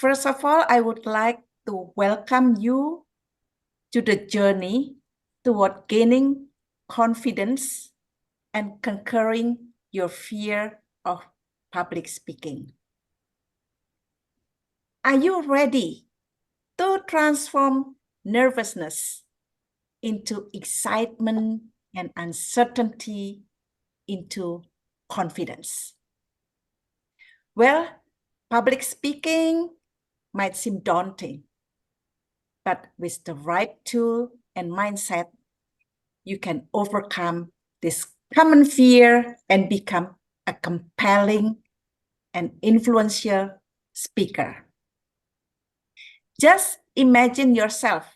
First of all, I would like to welcome you to the journey toward gaining confidence and conquering your fear of public speaking. Are you ready to transform nervousness into excitement and uncertainty into confidence? Well, public speaking might seem daunting, but with the right tool and mindset, you can overcome this common fear and become a compelling and influential speaker. Just imagine yourself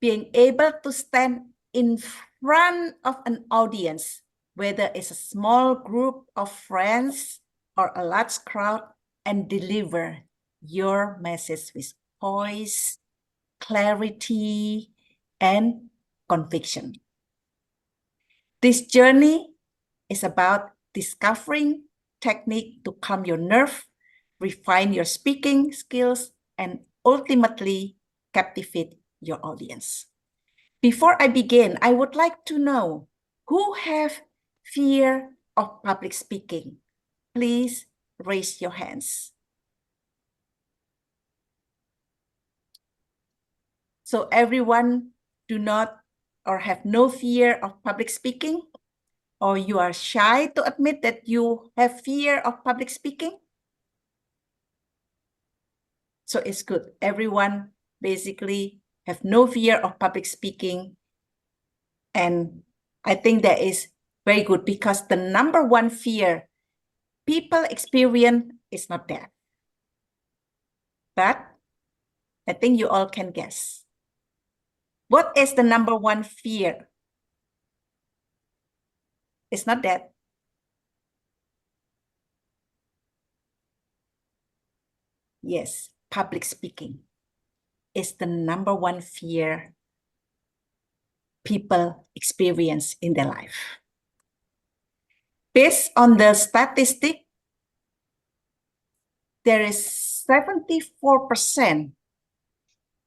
being able to stand in front of an audience, whether it's a small group of friends or a large crowd, and deliver your message with poise, clarity, and conviction. This journey is about discovering technique to calm your nerve, refine your speaking skills, and ultimately captivate your audience. Before I begin, I would like to know who have fear of public speaking. Please raise your hands. So everyone do not or have no fear of public speaking, or you are shy to admit that you have fear of public speaking? So it's good. Everyone basically have no fear of public speaking. And I think that is very good because the number one fear people experience is not that. But I think you all can guess. What is the number one fear? It's not that. Yes, public speaking is the number one fear people experience in their life. Based on the statistic, there is 74%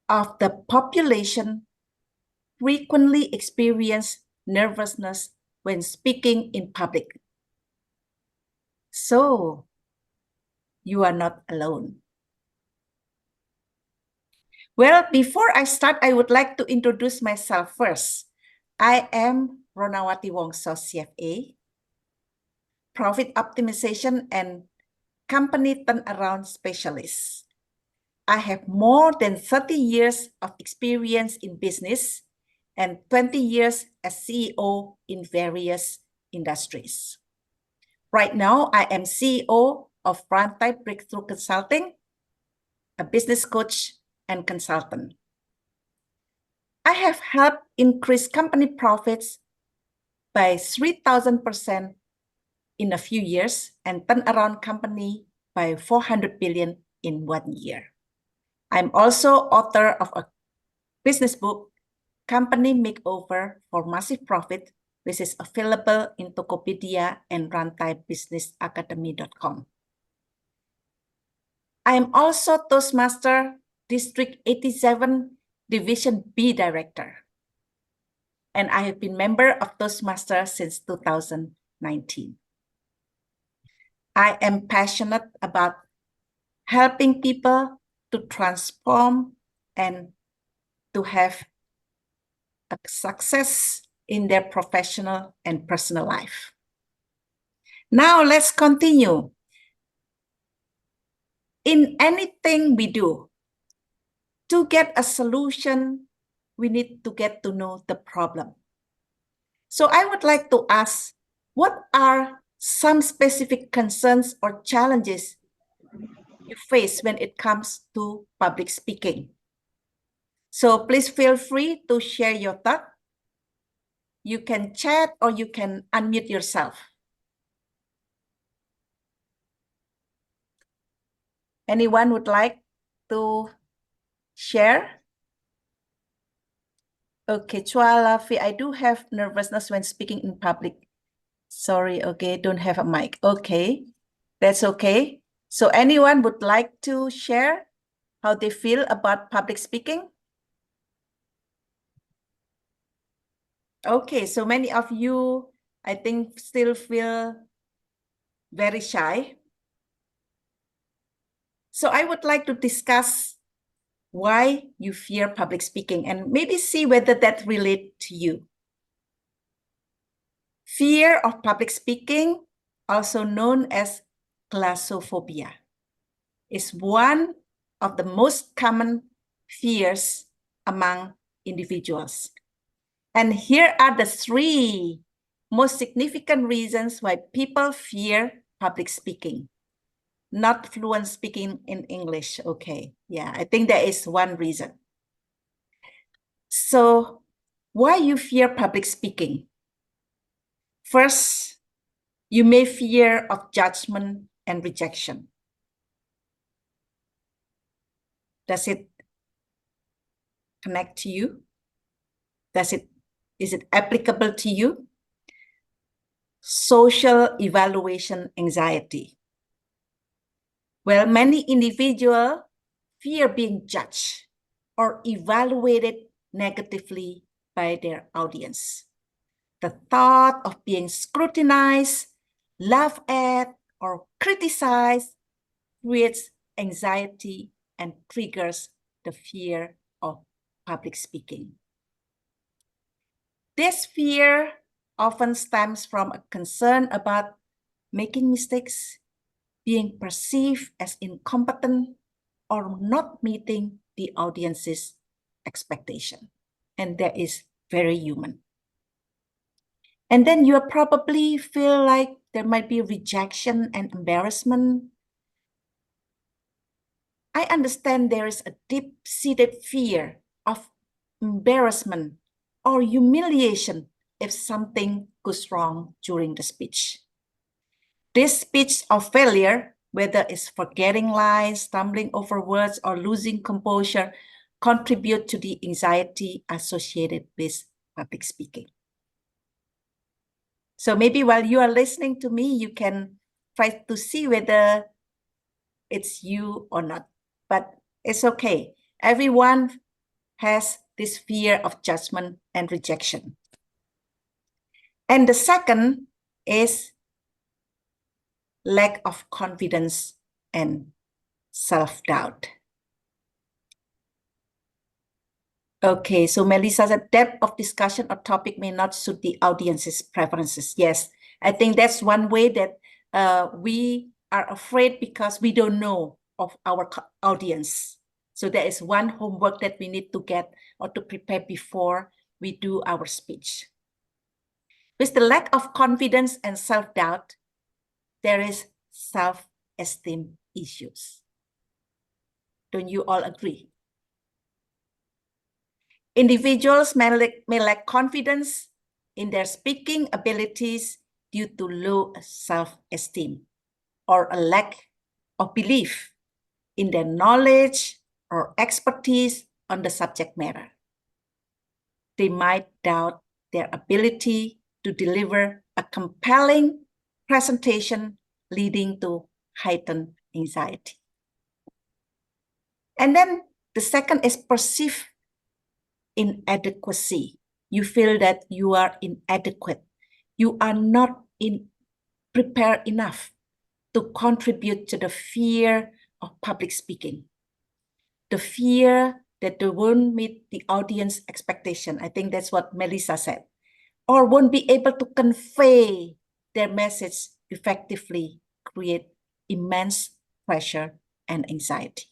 of the population frequently experience nervousness when speaking in public. So, you are not alone. Well, before I start, I would like to introduce myself first. I am Ronawati Wongso, CFA, Profit Optimization and Company Turnaround Specialist. I have more than 30 years of experience in business and 20 years as CEO in various industries. Right now, I am CEO of Runtime Breakthrough Consulting, a business coach and consultant. I have helped increase company profits by 3,000% in a few years and turn around company by 400 billion in 1 year. I'm also author of a business book, Company Makeover for Massive Profit, which is available in Tokopedia and runtimebusinessacademy.com. I am also Toastmaster District 87 Division B Director, and I have been member of Toastmasters since 2019. I am passionate about helping people to transform and to have a success in their professional and personal life. Now let's continue. In anything we do, to get a solution, we need to get to know the problem. So I would like to ask, what are some specific concerns or challenges you face when it comes to public speaking? So please feel free to share your thought. You can chat or you can unmute yourself. Anyone would like to share? Okay, Chua Lafi, I do have nervousness when speaking in public. Sorry, okay, don't have a mic. Okay, that's okay. So anyone would like to share? how they feel about public speaking? Okay, so many of you, I think, still feel very shy. So I would like to discuss why you fear public speaking and maybe see whether that relates to you. Fear of public speaking, also known as glossophobia, is one of the most common fears among individuals. And here are the 3 most significant reasons why people fear public speaking. Not fluent speaking in English. Okay, yeah, I think there is one reason. So why you fear public speaking? First, you may fear of judgment and rejection. Does it connect to you? Is it applicable to you? Social evaluation anxiety. Well, many individuals fear being judged or evaluated negatively by their audience. The thought of being scrutinized, laughed at, or criticized creates anxiety and triggers the fear of public speaking. This fear often stems from a concern about making mistakes, being perceived as incompetent, or not meeting the audience's expectation. And that is very human. And then you probably feel like there might be rejection and embarrassment. I understand there is a deep-seated fear of embarrassment or humiliation if something goes wrong during the speech. This speech of failure, whether it's forgetting lines, stumbling over words, or losing composure, contribute to the anxiety associated with public speaking. So maybe while you are listening to me, you can try to see whether it's you or not. But it's okay. Everyone has this fear of judgment and rejection. And the second is lack of confidence and self-doubt. Okay, so Melissa said depth of discussion or topic may not suit the audience's preferences. Yes, I think that's one way that we are afraid because we don't know of our audience. So there is one homework that we need to get or to prepare before we do our speech. With the lack of confidence and self-doubt, there is self-esteem issues. Don't you all agree? Individuals may lack confidence in their speaking abilities due to low self-esteem or a lack of belief in their knowledge or expertise on the subject matter. They might doubt their ability to deliver a compelling presentation, leading to heightened anxiety. And then the second is perceived inadequacy. You feel that you are inadequate. You are not prepared enough to contribute to the fear of public speaking. The fear that they won't meet the audience expectation. I think that's what Melissa said. Or won't be able to convey their message effectively, create immense pressure and anxiety.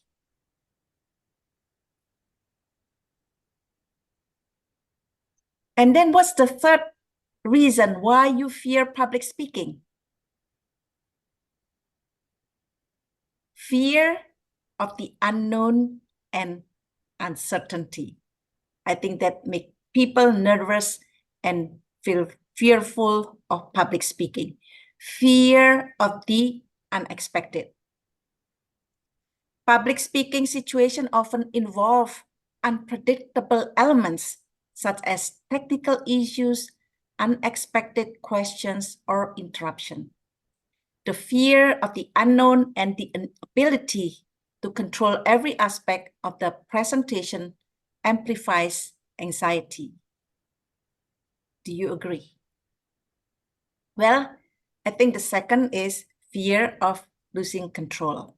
And then what's the third reason why you fear public speaking? Fear of the unknown and uncertainty. I think that makes people nervous and feel fearful of public speaking. Fear of the unexpected. Public speaking situations often involve unpredictable elements such as technical issues, unexpected questions, or interruption. The fear of the unknown and the inability to control every aspect of the presentation amplifies anxiety. Do you agree? Well, I think the second is fear of losing control.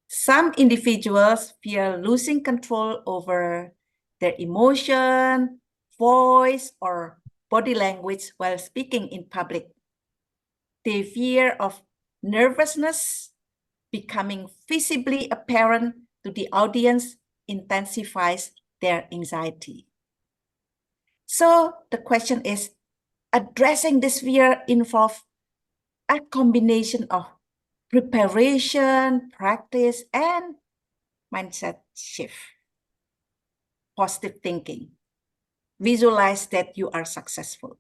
Some individuals fear losing control over their emotion, voice, or body language while speaking in public. The fear of nervousness becoming visibly apparent to the audience intensifies their anxiety. So the question is, addressing this fear involves a combination of preparation, practice, and mindset shift. Positive thinking. Visualize that you are successful.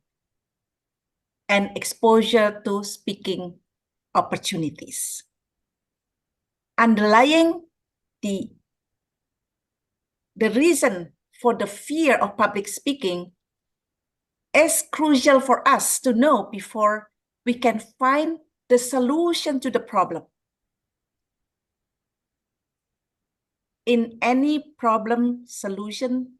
And exposure to speaking opportunities. Underlying the reason for the fear of public speaking is crucial for us to know before we can find the solution to the problem. In any problem solution,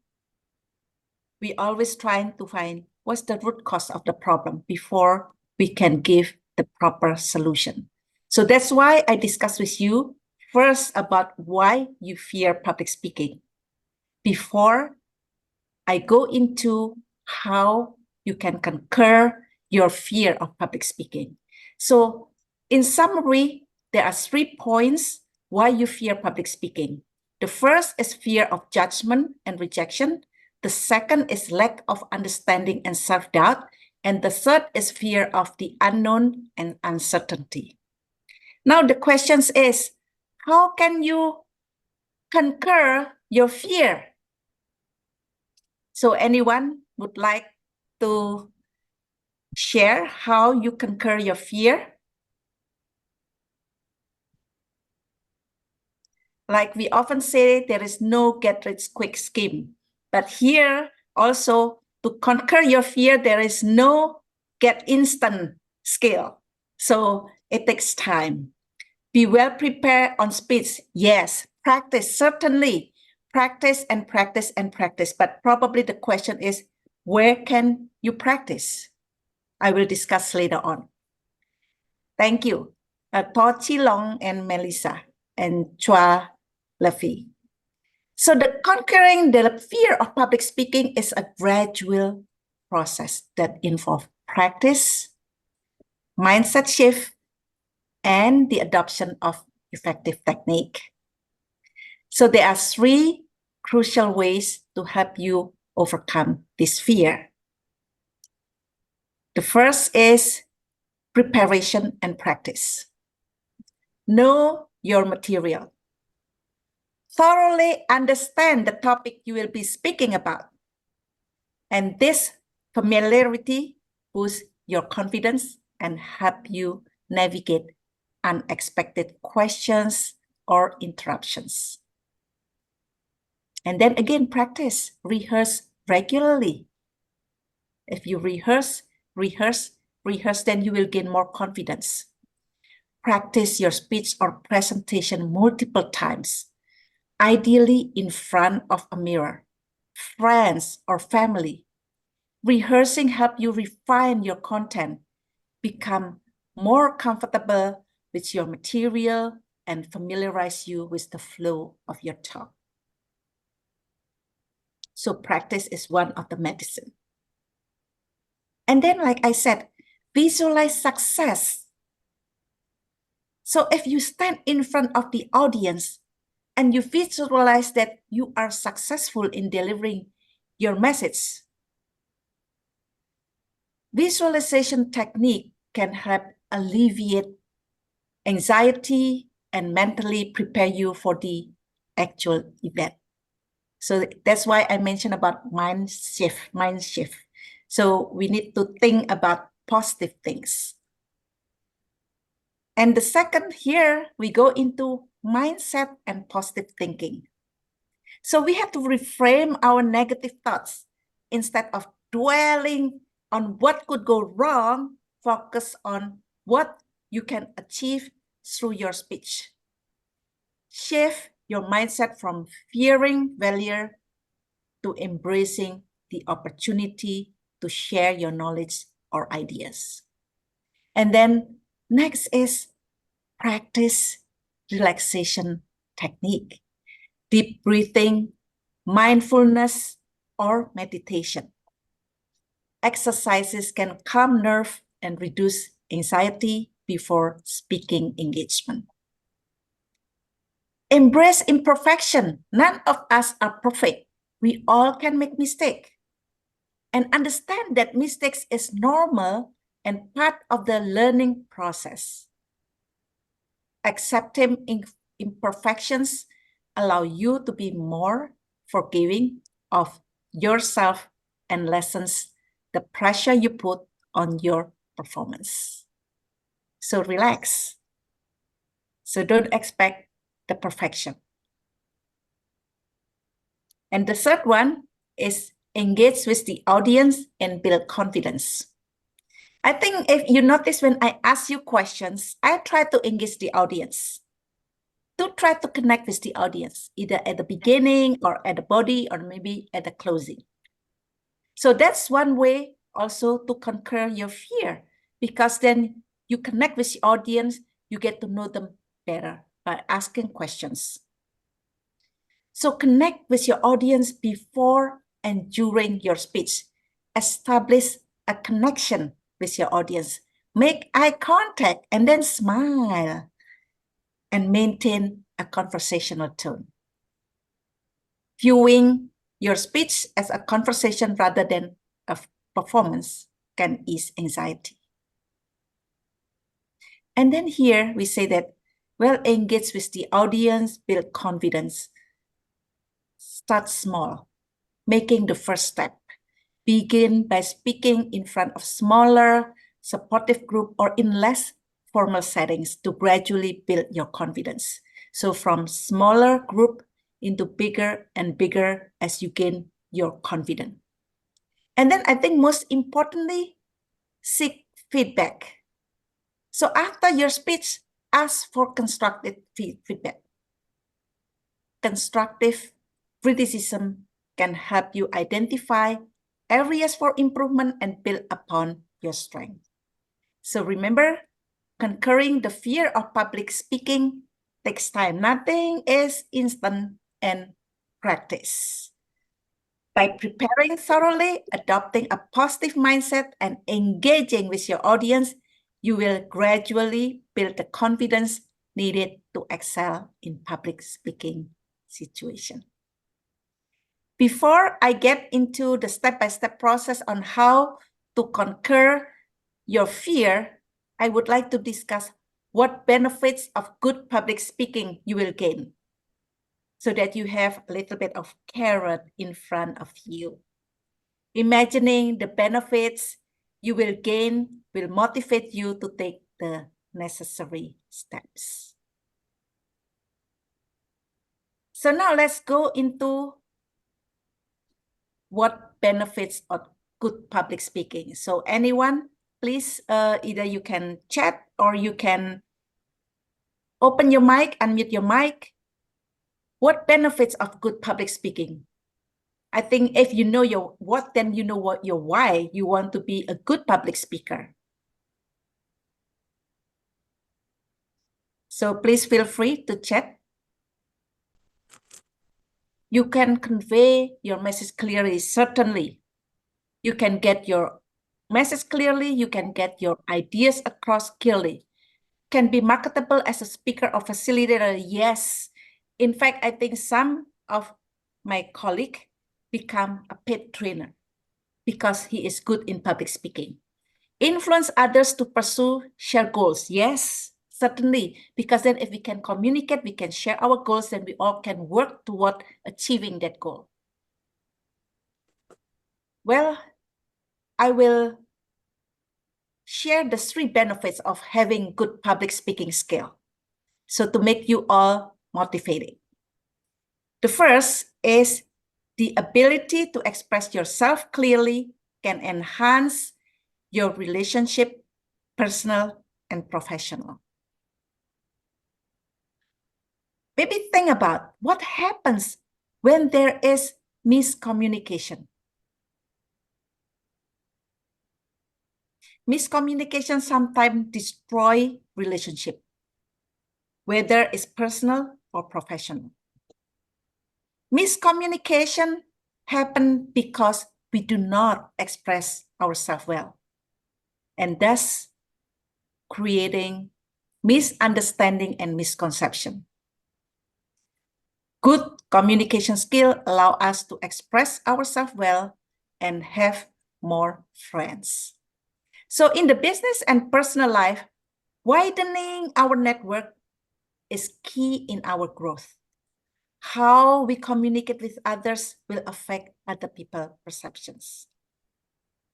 we always trying to find what's the root cause of the problem before we can give the proper solution. So that's why I discuss with you first about why you fear public speaking before I go into how you can conquer your fear of public speaking. So in summary, there are 3 points why you fear public speaking. The first is fear of judgment and rejection. The second is lack of understanding and self-doubt. And the third is fear of the unknown and uncertainty. Now the question is, how can you conquer your fear? So anyone would like to share how you conquer your fear? Like we often say, there is no get-rich-quick scheme. But here also, to conquer your fear, there is no get-instant skill. So it takes time. Be well prepared on speech. Yes, practice, certainly. Practice and practice and practice. But probably the question is, where can you practice? I will discuss later on. Thank you. To Chi Long and Melissa and Chua Leffy. So the conquering the fear of public speaking is a gradual process that involves practice, mindset shift, and the adoption of effective technique. So there are 3 crucial ways to help you overcome this fear. The first is preparation and practice. Know your material. Thoroughly understand the topic you will be speaking about. And this familiarity boosts your confidence and help you navigate unexpected questions or interruptions. And then again, practice, rehearse regularly. If you rehearse, then you will gain more confidence. Practice your speech or presentation multiple times, ideally in front of a mirror, friends or family. Rehearsing helps you refine your content, become more comfortable with your material, and familiarize you with the flow of your talk. So practice is one of the medicine. And then, like I said, visualize success. So if you stand in front of the audience and you visualize that you are successful in delivering your message, visualization technique can help alleviate anxiety and mentally prepare you for the actual event. So that's why I mentioned about mind shift. So we need to think about positive things. And the second here, we go into mindset and positive thinking. So we have to reframe our negative thoughts. Instead of dwelling on what could go wrong, focus on what you can achieve through your speech. Shift your mindset from fearing failure to embracing the opportunity to share your knowledge or ideas. And then next is practice relaxation technique, deep breathing, mindfulness, or meditation. Exercises can calm nerve and reduce anxiety before speaking engagement. Embrace imperfection. None of us are perfect. We all can make mistakes. And understand that mistakes is normal and part of the learning process. Accepting imperfections allow you to be more forgiving of yourself and lessens the pressure you put on your performance. So relax. So don't expect the perfection. And the third one is engage with the audience and build confidence. I think if you notice when I ask you questions, I try to engage the audience. To try to connect with the audience, either at the beginning or at the body or maybe at the closing. So that's one way also to conquer your fear, because then you connect with the audience, you get to know them better by asking questions. So connect with your audience before and during your speech. Establish a connection with your audience. Make eye contact and then smile and maintain a conversational tone. Viewing your speech as a conversation rather than a performance can ease anxiety. And then here we say that, well, engage with the audience, build confidence. Start small, making the first step. Begin by speaking in front of smaller, supportive group or in less formal settings to gradually build your confidence. So from smaller group into bigger and bigger as you gain your confidence. And then I think most importantly, seek feedback. So after your speech, ask for constructive feedback. Constructive criticism can help you identify areas for improvement and build upon your strength. So remember, conquering the fear of public speaking takes time. Nothing is instant and practice. By preparing thoroughly, adopting a positive mindset, and engaging with your audience, you will gradually build the confidence needed to excel in public speaking situation. Before I get into the step-by-step process on how to conquer your fear, I would like to discuss what benefits of good public speaking you will gain, so that you have a little bit of carrot in front of you. Imagining the benefits you will gain will motivate you to take the necessary steps. So now let's go into what benefits of good public speaking. So anyone, please, either you can chat or you can open your mic, unmute your mic. What benefits of good public speaking? I think if you know your what, then you know what your why you want to be a good public speaker. So please feel free to chat. You can convey your message clearly, certainly. You can get your message clearly, you can get your ideas across clearly. Can be marketable as a speaker or facilitator, yes. In fact, I think some of my colleagues become a paid trainer because he is good in public speaking. Influence others to pursue shared goals, yes, certainly, because then if we can communicate, we can share our goals, then we all can work toward achieving that goal. Well, I will share the 3 benefits of having good public speaking skill, so to make you all motivated. The first is the ability to express yourself clearly can enhance your relationship, personal and professional. Maybe think about what happens when there is miscommunication. Miscommunication sometimes destroy relationship, whether it's personal or professional. Miscommunication happen because we do not express ourselves well, and thus creating misunderstanding and misconception. Good communication skill allow us to express ourselves well and have more friends. So in the business and personal life, widening our network is key in our growth. How we communicate with others will affect other people's perceptions.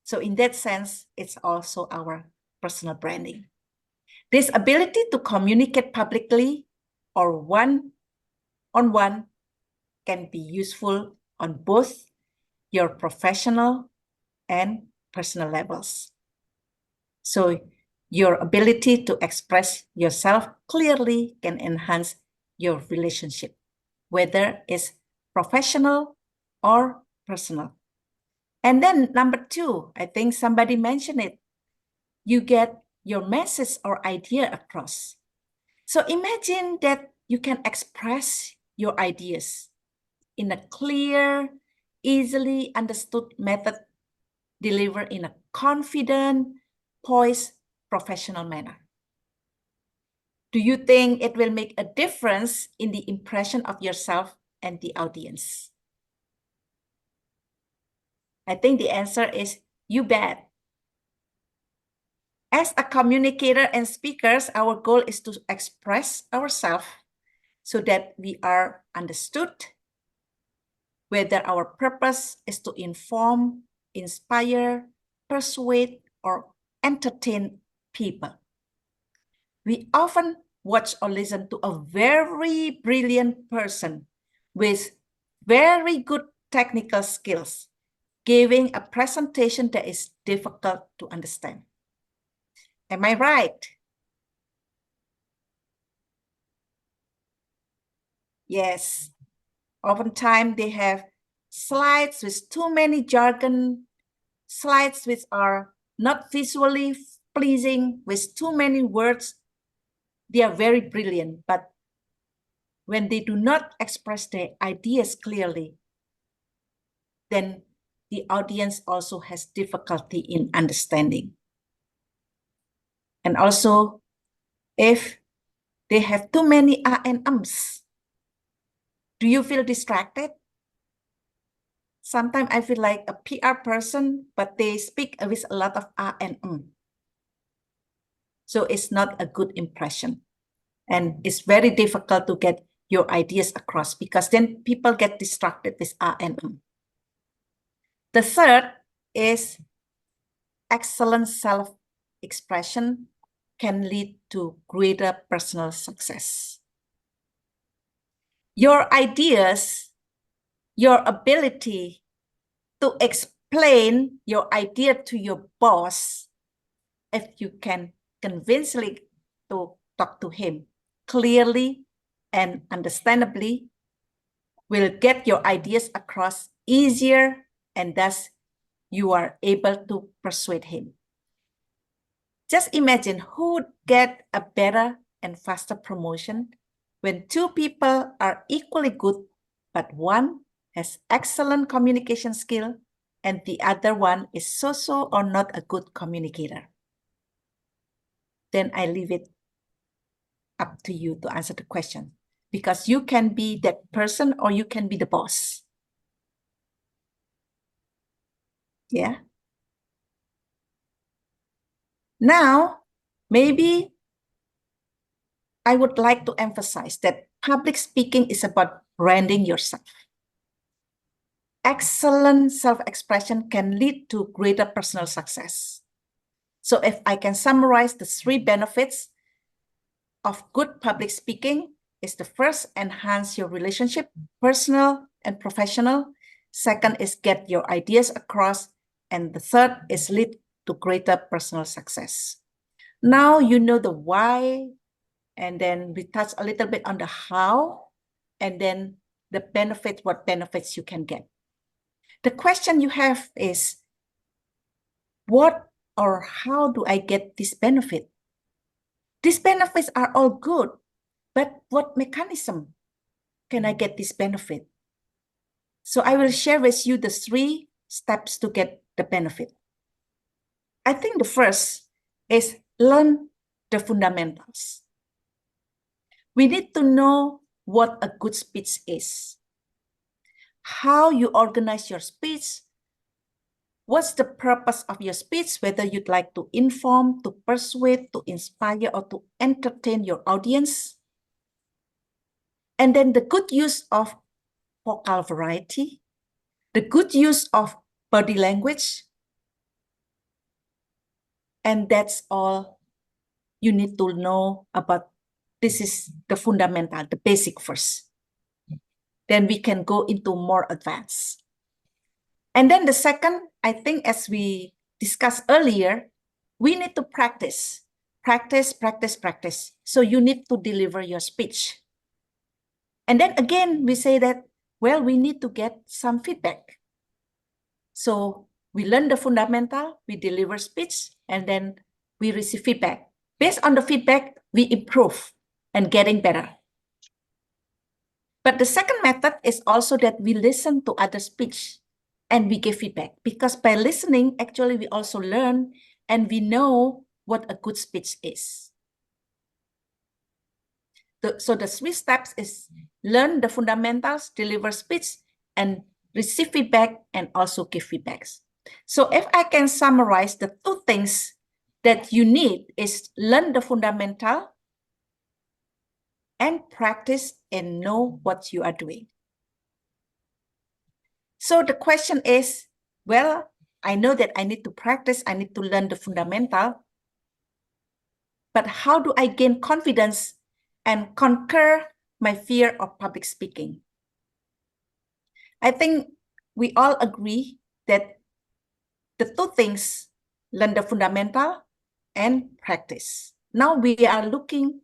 So in that sense, it's also our personal branding. This ability to communicate publicly or one-on-one can be useful on both your professional and personal levels. So your ability to express yourself clearly can enhance your relationship, whether it's professional or personal. And then number two, I think somebody mentioned it, you get your message or idea across. So imagine that you can express your ideas in a clear, easily understood method, delivered in a confident, poised, professional manner. Do you think it will make a difference in the impression of yourself and the audience? I think the answer is you bet. As a communicator and speakers, our goal is to express ourselves so that we are understood, whether our purpose is to inform, inspire, persuade, or entertain people. We often watch or listen to a very brilliant person with very good technical skills, giving a presentation that is difficult to understand. Am I right? Yes. Oftentimes they have slides with too many jargon, slides which are not visually pleasing, with too many words. They are very brilliant, but when they do not express their ideas clearly, then the audience also has difficulty in understanding. And also, if they have too many and ums, do you feel distracted? Sometimes I feel like a PR person, but they speak with a lot of and So it's not a good impression. And it's very difficult to get your ideas across because then people get distracted with and The third is excellent self-expression can lead to greater personal success. Your ideas, your ability to explain your idea to your boss, if you can convincingly to talk to him clearly and understandably, will get your ideas across easier, and thus you are able to persuade him. Just imagine who would get a better and faster promotion when two people are equally good, but one has excellent communication skill and the other one is so-so or not a good communicator. Then I leave it up to you to answer the question, because you can be that person or you can be the boss. Yeah. Now, maybe I would like to emphasize that public speaking is about branding yourself. Excellent self-expression can lead to greater personal success. So if I can summarize the 3 benefits of good public speaking, is the first, enhance your relationship, personal and professional. Second is get your ideas across. And the third is lead to greater personal success. Now you know the why, and then we touch a little bit on the how. and then the benefit, what benefits you can get. The question you have is, what or how do I get this benefit? These benefits are all good, but what mechanism can I get this benefit? So I will share with you the 3 steps to get the benefit. I think the first is learn the fundamentals. We need to know what a good speech is, how you organize your speech, what's the purpose of your speech, whether you'd like to inform, to persuade, to inspire, or to entertain your audience. And then the good use of vocal variety, the good use of body language. And that's all you need to know about. This is the fundamental, the basic first. Then we can go into more advanced. And then the second, I think as we discussed earlier, we need to practice. Practice, practice, practice. So you need to deliver your speech. And then again, we say that, well, we need to get some feedback. So we learn the fundamental, we deliver speech, and then we receive feedback. Based on the feedback, we improve and getting better. But the second method is also that we listen to other speech and we give feedback, because by listening, actually, we also learn and we know what a good speech is. So the 3 steps is learn the fundamentals, deliver speech, and receive feedback, and also give feedbacks. So if I can summarize the 2 things that you need is learn the fundamental and practice and know what you are doing. So the question is, well, I know that I need to practice, I need to learn the fundamental, but how do I gain confidence and conquer my fear of public speaking? I think we all agree that the 2 things, learn the fundamental and practice. Now we are looking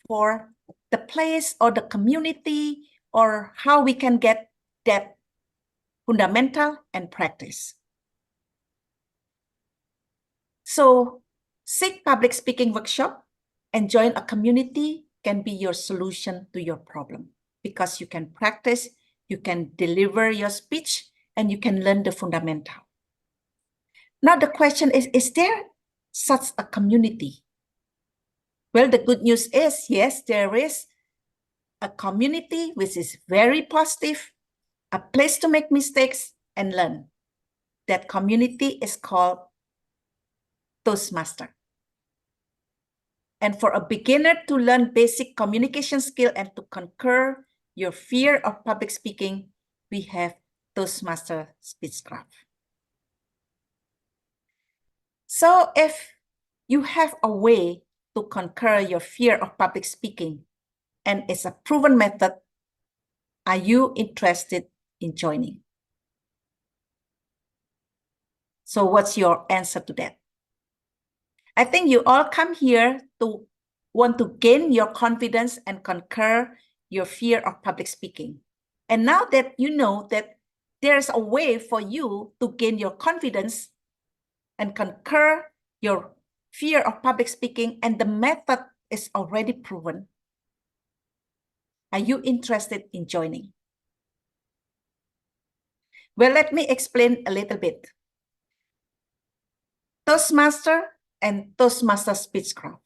for the place or the community or how we can get that fundamental and practice. So seek public speaking workshop and join a community can be your solution to your problem, because you can practice, you can deliver your speech, and you can learn the fundamental. Now the question is there such a community? Well, the good news is, yes, there is a community which is very positive, a place to make mistakes and learn. That community is called Toastmaster. And for a beginner to learn basic communication skill and to conquer your fear of public speaking, we have Toastmaster Speechcraft. So if you have a way to conquer your fear of public speaking and it's a proven method, are you interested in joining? So what's your answer to that? I think you all come here to want to gain your confidence and conquer your fear of public speaking. And now that you know that there's a way for you to gain your confidence and conquer your fear of public speaking, and the method is already proven, are you interested in joining? Well, let me explain a little bit. Toastmaster and Toastmaster Speechcraft.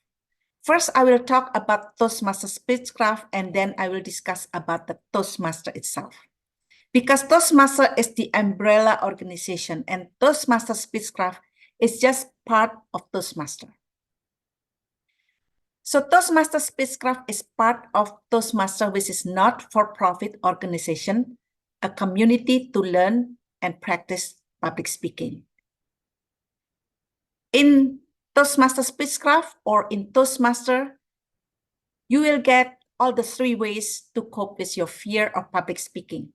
First, I will talk about Toastmaster Speechcraft, and then I will discuss about the Toastmaster itself. Because Toastmaster is the umbrella organization and Toastmaster Speechcraft is just part of Toastmaster. So Toastmaster Speechcraft is part of Toastmaster, which is not-for-profit organization, a community to learn and practice public speaking. In Toastmaster Speechcraft or in Toastmaster, you will get all the 3 ways to cope with your fear of public speaking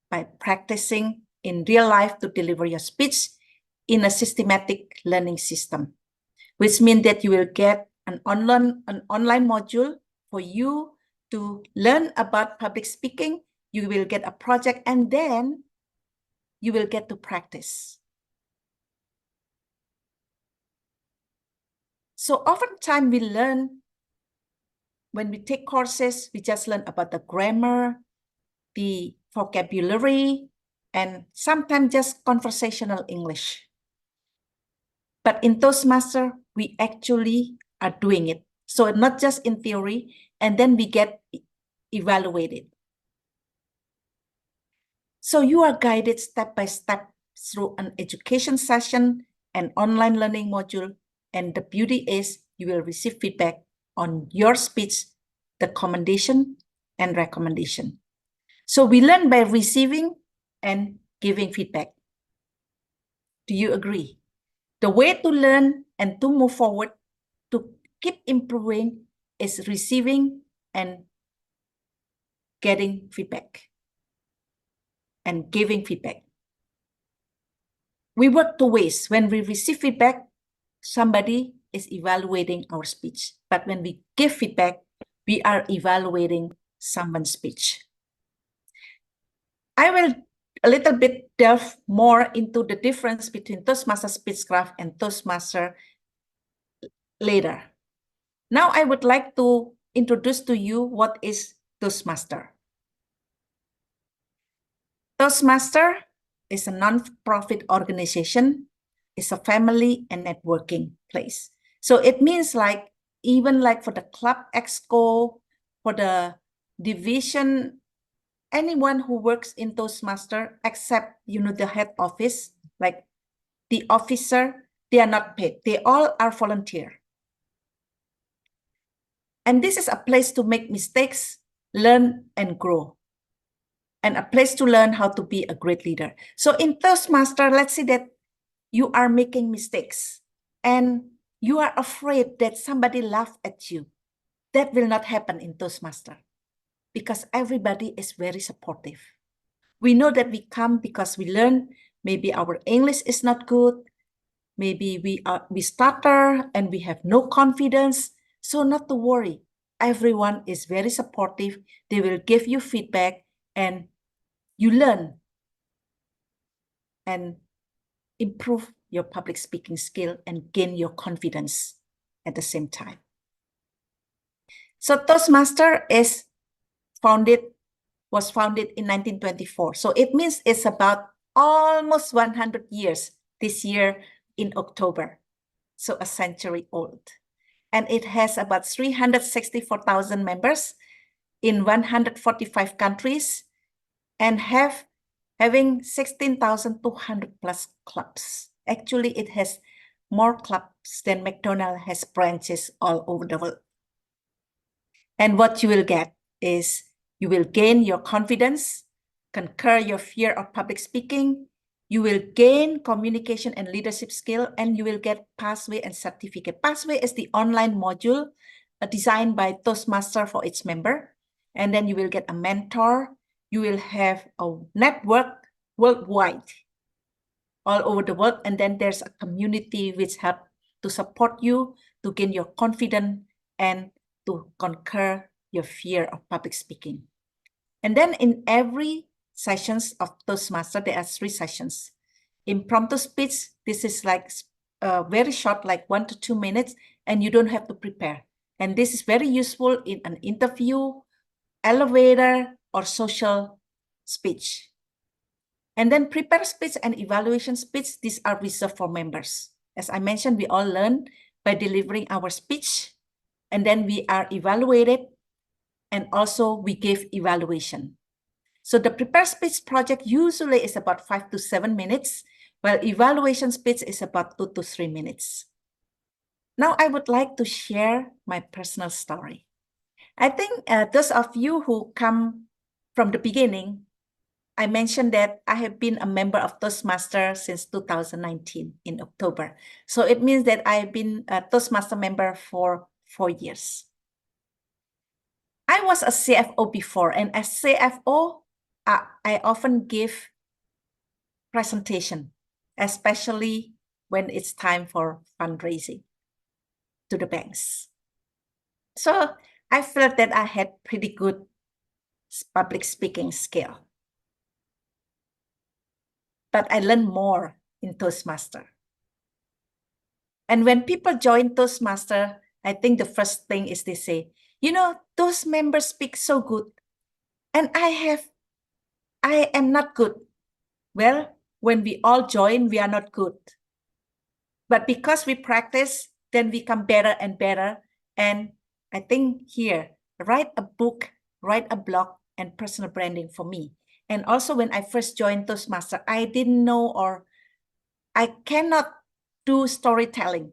by practicing in real life to deliver your speech in a systematic learning system, which means that you will get an online module for you to learn about public speaking, you will get a project, and then you will get to practice. So oftentimes we learn, when we take courses, we just learn about the grammar, the vocabulary, and sometimes just conversational English. But in Toastmaster, we actually are doing it. So not just in theory, and then we get evaluated. So you are guided step by step through an education session, an online learning module, and the beauty is you will receive feedback on your speech, the commendation and recommendation. So we learn by receiving and giving feedback. Do you agree? The way to learn and to move forward, to keep improving, is receiving and getting feedback and giving feedback. We work two ways. When we receive feedback, somebody is evaluating our speech. But when we give feedback, we are evaluating someone's speech. I will a little bit delve more into the difference between Toastmaster Speechcraft and Toastmaster later. Now I would like to introduce to you what is Toastmaster. Toastmaster is a non-profit organization. It's a family and networking place. So it means like, even like for the club exco, for the division, anyone who works in Toastmaster, except, the head office, like the officer, they are not paid. They all are volunteer. And this is a place to make mistakes, learn and grow, and a place to learn how to be a great leader. So in Toastmaster, let's say that you are making mistakes and you are afraid that somebody laugh at you. That will not happen in Toastmaster because everybody is very supportive. We know that we come because we learn, maybe our English is not good, maybe we stutter and we have no confidence. So not to worry, everyone is very supportive. They will give you feedback and you learn and improve your public speaking skill and gain your confidence at the same time. So Toastmaster was founded in 1924. So it means it's about almost 100 years this year in October. So a century old. And it has about 364,000 members in 145 countries and having 16,200 plus clubs. Actually, it has more clubs than McDonald's has branches all over the world. And what you will get is you will gain your confidence, conquer your fear of public speaking, you will gain communication and leadership skill, and you will get Pathway and Certificate. Pathway is the online module designed by Toastmaster for its member. And then you will get a mentor. You will have a network worldwide, all over the world. And then there's a community which help to support you, to gain your confidence, and to conquer your fear of public speaking. And then in every sessions of Toastmaster, there are 3 sessions. Impromptu speech, this is like very short, like 1 to 2 minutes, and you don't have to prepare. And this is very useful in an interview, elevator, or social speech. And then prepare speech and evaluation speech, these are reserved for members. As I mentioned, we all learn by delivering our speech, and then we are evaluated, and also we give evaluation. So the prepare speech project usually is about 5 to 7 minutes, while evaluation speech is about 2 to 3 minutes. Now I would like to share my personal story. I think those of you who come from the beginning, I mentioned that I have been a member of Toastmaster since 2019 in October. So it means that I have been a Toastmaster member for 4 years. I was a CFO before, and as CFO, I often give presentation, especially when it's time for fundraising to the banks. So I felt that I had pretty good public speaking skill. But I learned more in Toastmaster. And when people join Toastmaster, I think the first thing is they say, those members speak so good. And I am not good. Well, when we all join, we are not good. But because we practice, then we become better and better. And I think here, write a book, write a blog, and personal branding for me. And also when I first joined Toastmaster, I didn't know or I cannot do storytelling.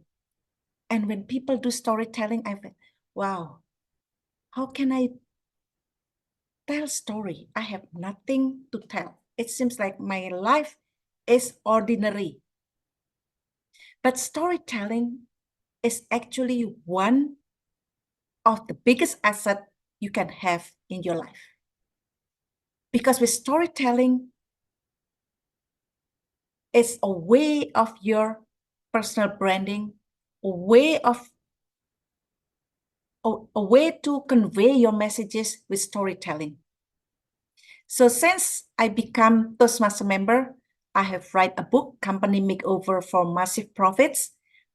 And when people do storytelling, I feel, wow, how can I tell story? I have nothing to tell. It seems like my life is ordinary. But storytelling is actually one of the biggest assets you can have in your life. Because with storytelling, it's a way of your personal branding, a way to convey your messages with storytelling. So since I become Toastmaster member, I have write a book, Company Makeover for Massive Profits.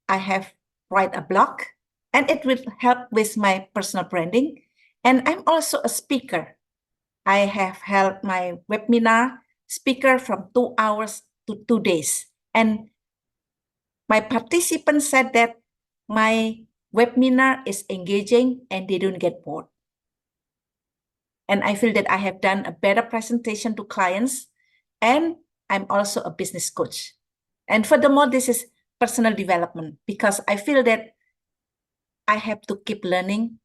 I have write a blog, and it will help with my personal branding. And I'm also a speaker. I have held my webinar speaker from 2 hours to 2 days. And my participants said that my webinar is engaging and they don't get bored. And I feel that I have done a better presentation to clients, and I'm also a business coach. And furthermore, this is personal development because I feel that I have to keep learning,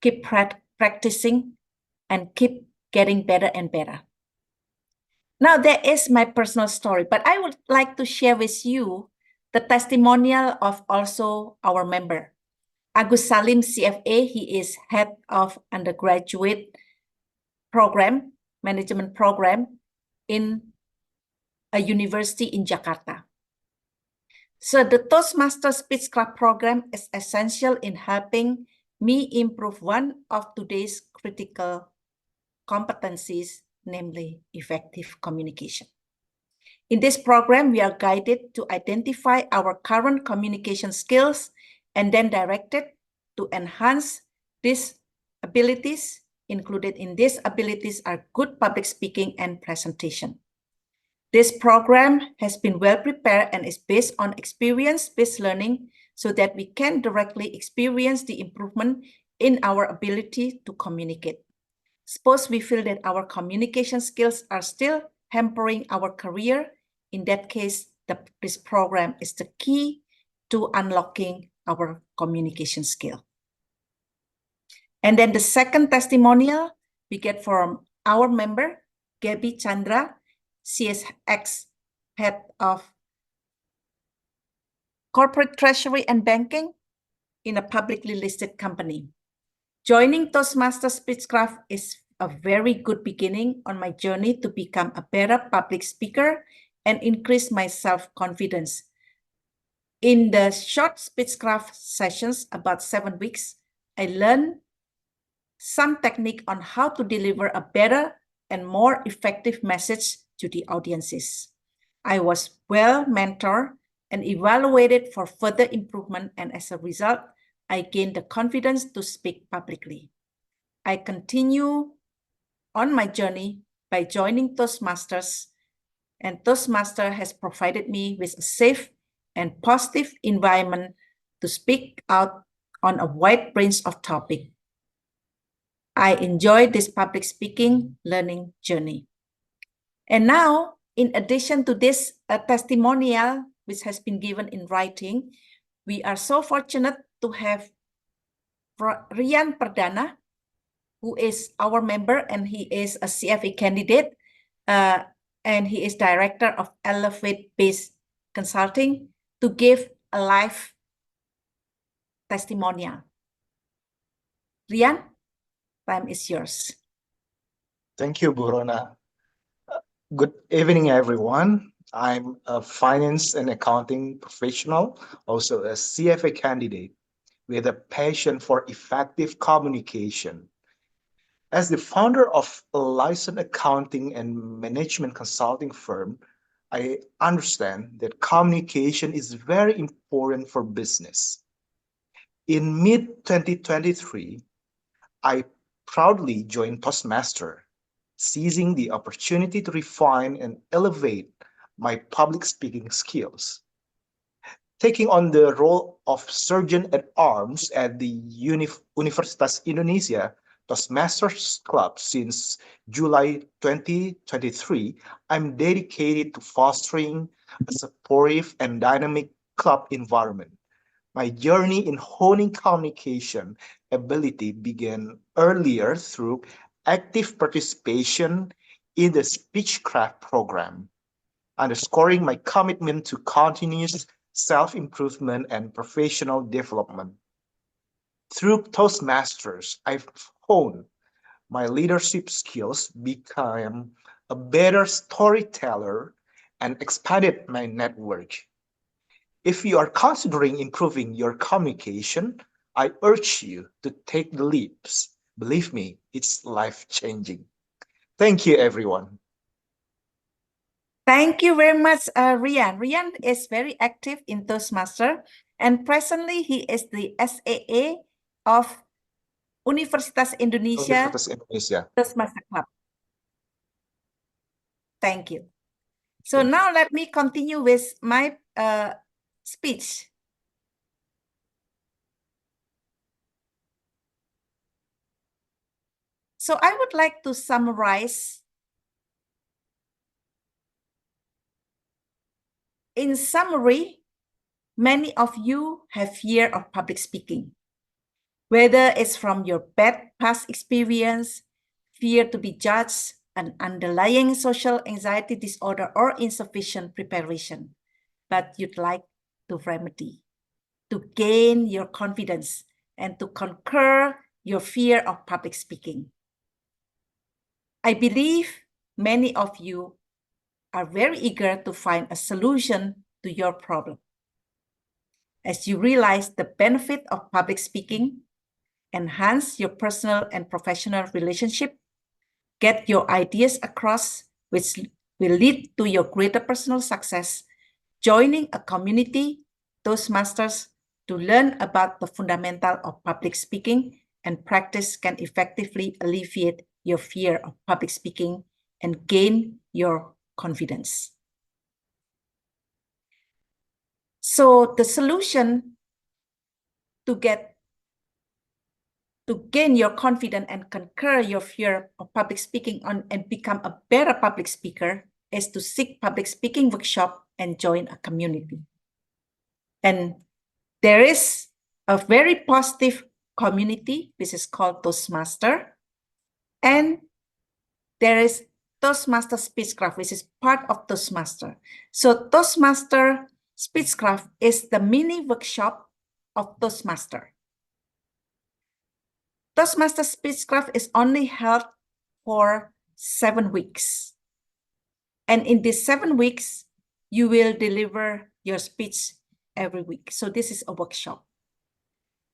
keep practicing, and keep getting better and better. Now, that is my personal story, but I would like to share with you the testimonial of also our member. Agus Salim, CFA, he is head of undergraduate program, management program in a university in Jakarta. So the Toastmasters Speechcraft program is essential in helping me improve one of today's critical competencies, namely effective communication. In this program, we are guided to identify our current communication skills and then directed to enhance these abilities. Included in these abilities are good public speaking and presentation. This program has been well prepared and is based on experience-based learning so that we can directly experience the improvement in our ability to communicate. Suppose we feel that our communication skills are still hampering our career. In that case, this program is the key to unlocking our communication skill. And then the second testimonial we get from our member, Gabby Chandra. She is ex-head of corporate treasury and banking in a publicly listed company. Joining Toastmasters Speechcraft is a very good beginning on my journey to become a better public speaker and increase my self-confidence. In the short Speechcraft sessions, about 7 weeks, I learned some technique on how to deliver a better and more effective message to the audiences. I was well mentored and evaluated for further improvement, and as a result, I gained the confidence to speak publicly. I continue on my journey by joining Toastmasters, and Toastmaster has provided me with a safe and positive environment to speak out on a wide range of topics. I enjoy this public speaking learning journey. And now, in addition to this testimonial, which has been given in writing, we are so fortunate to have Rian Perdana, who is our member, and he is a CFA candidate, and he is director of Elevate-based consulting, to give a live testimonial. Rian, time is yours. Thank you, Burona. Good evening, everyone. I'm a finance and accounting professional, also a CFA candidate. with a passion for effective communication. As the founder of a licensed accounting and management consulting firm, I understand that communication is very important for business. In mid 2023, I proudly joined Toastmasters, seizing the opportunity to refine and elevate my public speaking skills. Taking on the role of Surgeon at Arms at the Universitas Indonesia Toastmasters Club since July 2023, I'm dedicated to fostering a supportive and dynamic club environment. My journey in honing communication ability began earlier through active participation in the Speechcraft program, underscoring my commitment to continuous self-improvement and professional development. Through Toastmasters, I've honed my leadership skills, become a better storyteller, and expanded my network. If you are considering improving your communication, I urge you to take the leaps. Believe me, it's life-changing. Thank you, everyone. Thank you very much, Rian. Rian is very active in Toastmaster, and presently he is the SAA of Universitas Indonesia Universitas Indonesia. Toastmaster Club. Thank you. So Thank you. now let me continue with my speech. So I would like to summarize. In summary, many of you have fear of public speaking, whether it's from your bad past experience, fear to be judged, an underlying social anxiety disorder, or insufficient preparation, but you'd like to remedy, to gain your confidence, and to conquer your fear of public speaking. I believe many of you are very eager to find a solution to your problem. As you realize the benefit of public speaking, enhance your personal and professional relationship, get your ideas across, which will lead to your greater personal success, joining a community, Toastmasters, to learn about the fundamental of public speaking and practice can effectively alleviate your fear of public speaking and gain your confidence. So the solution to gain your confidence and conquer your fear of public speaking and become a better public speaker is to seek public speaking workshop and join a community. And there is a very positive community, which is called Toastmaster. And there is Toastmaster Speechcraft, which is part of Toastmaster. So Toastmaster Speechcraft is the mini workshop of Toastmaster. Toastmaster Speechcraft is only held for 7 weeks. And in these 7 weeks, you will deliver your speech every week. So this is a workshop.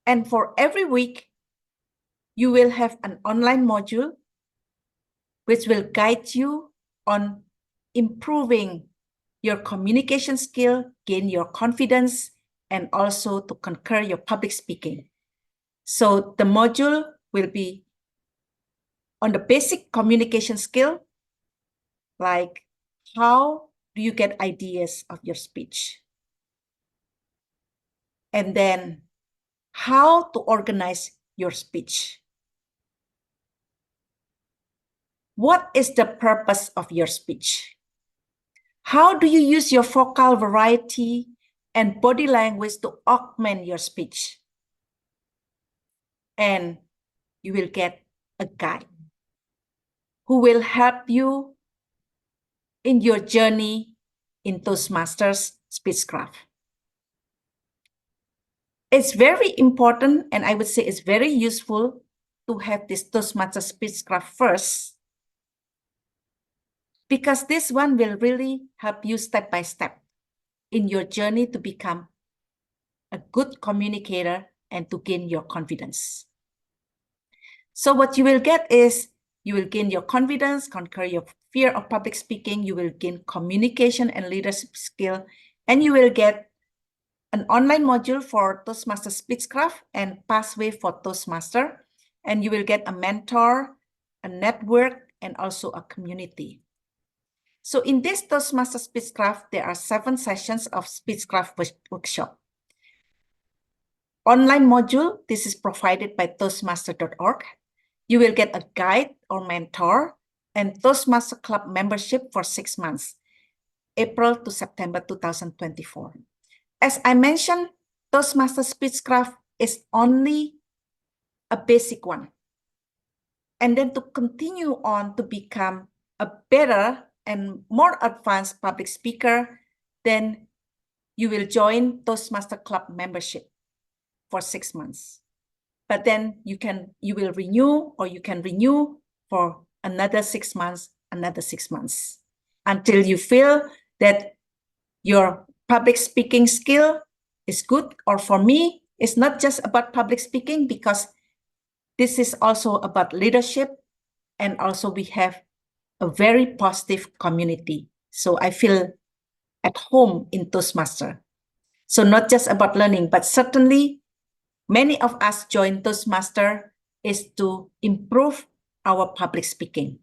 And for every week, you will have an online module which will guide you on improving your communication skill, gain your confidence, and also to conquer your public speaking. So the module will be on the basic communication skill, like how do you get ideas of your speech? And then how to organize your speech. What is the purpose of your speech? How do you use your vocal variety and body language to augment your speech? And you will get a guide who will help you in your journey in Toastmasters Speechcraft. It's very important, and I would say it's very useful to have this Toastmasters Speechcraft first, because this one will really help you step by step in your journey to become a good communicator and to gain your confidence. So what you will get is you will gain your confidence, conquer your fear of public speaking, you will gain communication and leadership skill, and you will get an online module for Toastmasters Speechcraft and pathway for Toastmaster, and you will get a mentor, a network, and also a community. So in this Toastmasters Speechcraft, there are 7 sessions of Speechcraft workshop. Online module, this is provided by Toastmaster.org. You will get a guide or mentor and Toastmaster Club membership for 6 months, April to September 2024. As I mentioned, Toastmaster Speechcraft is only a basic one. And then to continue on to become a better and more advanced public speaker, then you will join Toastmaster Club membership for 6 months. But then you will renew, or you can renew for another 6 months, until you feel that your public speaking skill is good. Or for me, it's not just about public speaking, because this is also about leadership, and also we have a very positive community. So I feel at home in Toastmaster. So not just about learning, but certainly many of us join Toastmaster is to improve our public speaking.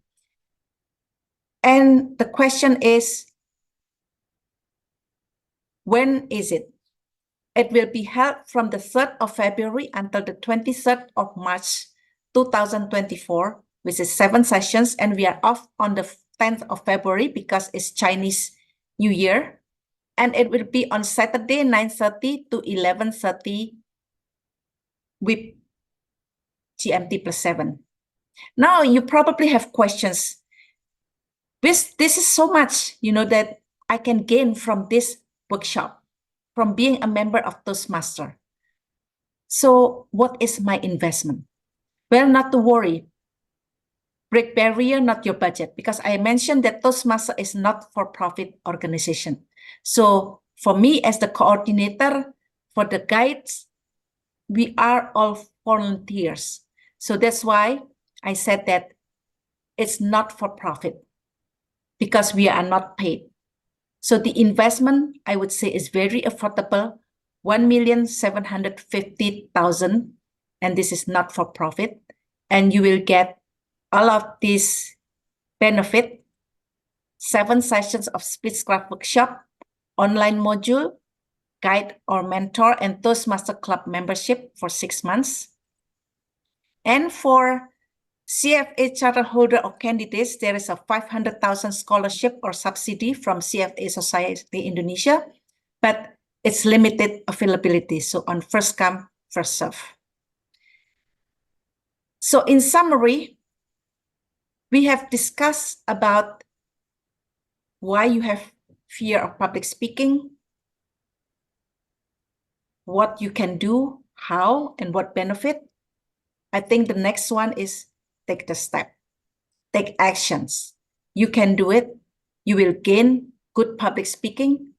And the question is, when is it? It will be held from the 3rd of February until the 23rd of March 2024, which is 7 sessions, and we are off on the 10th of February because it's Chinese New Year. And it will be on Saturday, 9:30 to 11:30 with GMT +7. Now, you probably have questions. This is so much, that I can gain from this workshop, from being a member of Toastmaster. So what is my investment? Well, not to worry. Break barrier, not your budget, because I mentioned that Toastmaster is not for-profit organization. So for me as the coordinator, for the guides, we are all volunteers. So that's why I said that it's not for profit, because we are not paid. So the investment, I would say, is very affordable, 1,750,000, and this is not for profit. And you will get all of these benefit, 7 sessions of Speechcraft workshop, online module, guide or mentor, and Toastmaster Club membership for 6 months. And for CFA charter holder or candidates, there is a 500,000 scholarship or subsidy from CFA Society Indonesia, but it's limited availability. So on first come, first serve. So in summary, we have discussed about why you have fear of public speaking, what you can do, how, and what benefit. I think the next one is take the step, take actions. You can do it. You will gain good public speaking,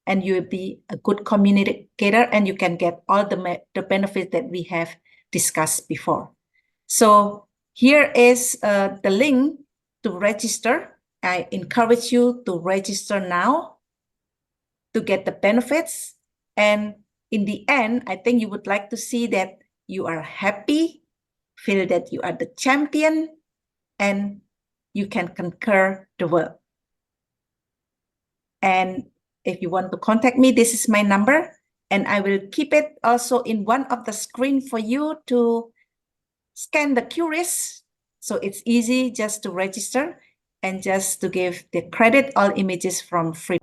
and you will be a good communicator, and you can get all the benefits that we have discussed before. So here is the link to register. I encourage you to register now to get the benefits. And in the end, I think you would like to see that you are happy, feel that you are the champion, and you can conquer the world. And if you want to contact me, this is my number, and I will keep it also in one of the screen for you to scan the QRIS. So it's easy just to register and just to give the credit all images from free.